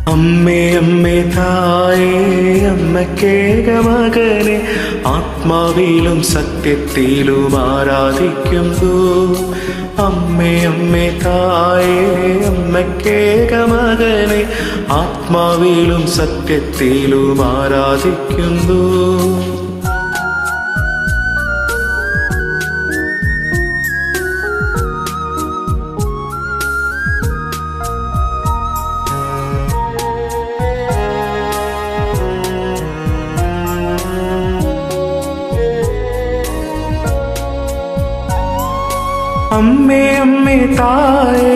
അമ്മേ അമ്മേ തായേ അമ്മക്കേക മകനെ ആത്മാവിലും സത്യത്തിലും ആരാധിക്കുന്നു. അമ്മേ അമ്മേ തായേ അമ്മക്കേക മകനെ ആത്മാവിലും സത്യത്തിലും ആരാധിക്കുന്നു. അമ്മേ അമ്മേ തായേ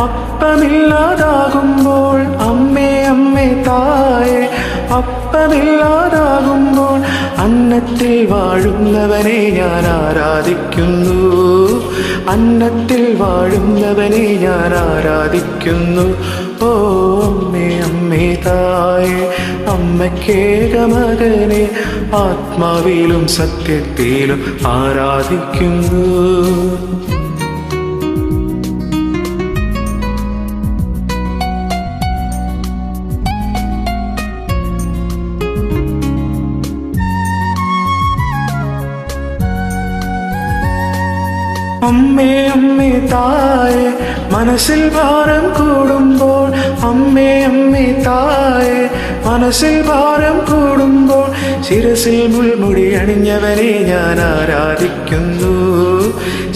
അപ്പമില്ലാതാകുമ്പോൾ, അമ്മേ അമ്മേ തായേ അപ്പമില്ലാതാകുമ്പോൾ അന്നത്തിൽ വാഴുന്നവനെ ഞാൻ ആരാധിക്കുന്നു. അന്നത്തിൽ വാഴുന്നവനെ ഞാൻ ആരാധിക്കുന്നു. ഓ അമ്മേ അമ്മേ തായേ അമ്മക്കേക മകനെ ആത്മാവിലും സത്യത്തിലും ആരാധിക്കുന്നു. അമ്മേ അമ്മേ തായേ മനസ്സിൽ ഭാരം കൂടുമ്പോൾ, അമ്മേ അമ്മേ തായേ മനസ്സിൽ ഭാരം കൂടുമ്പോൾ ശിരസിൽ മുൾമുടി അണിഞ്ഞവനെ ഞാൻ ആരാധിക്കുന്നു.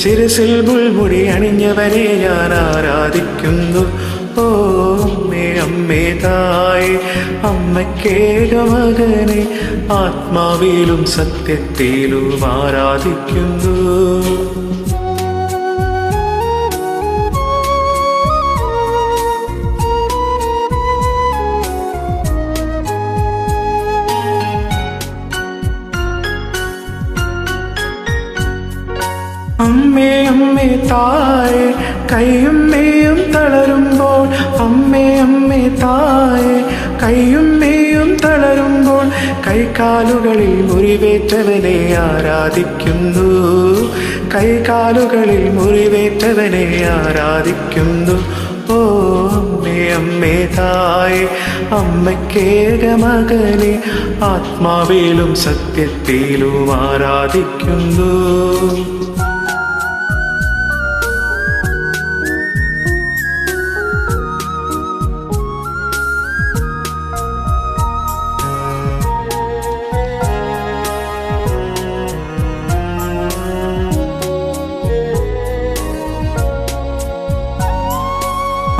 ശിരസിൽ മുൾമുടി അണിഞ്ഞവനെ ഞാൻ ആരാധിക്കുന്നു. ഓ അമ്മേ അമ്മേ തായേ അമ്മക്കേക മകനെ ആത്മാവിലും സത്യത്തിലും ആരാധിക്കുന്നു. അമ്മേ അമ്മേ തായേ കൈയും മെയ്യും തളരുമ്പോൾ, അമ്മേ അമ്മേ തായേ കൈയും മെയ്യും തളരുമ്പോൾ കൈകാലുകളിൽ മുറിവേറ്റവനെ ആരാധിക്കുന്നു. കൈകാലുകളിൽ മുറിവേറ്റവനെ ആരാധിക്കുന്നു. ഓ അമ്മേ അമ്മേ തായേ അമ്മക്കേക മകനെ ആത്മാവിലും സത്യത്തിലും ആരാധിക്കുന്നു.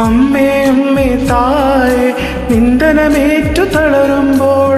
അമ്മേ അമ്മേ തായേ നിന്ദനമേറ്റു തള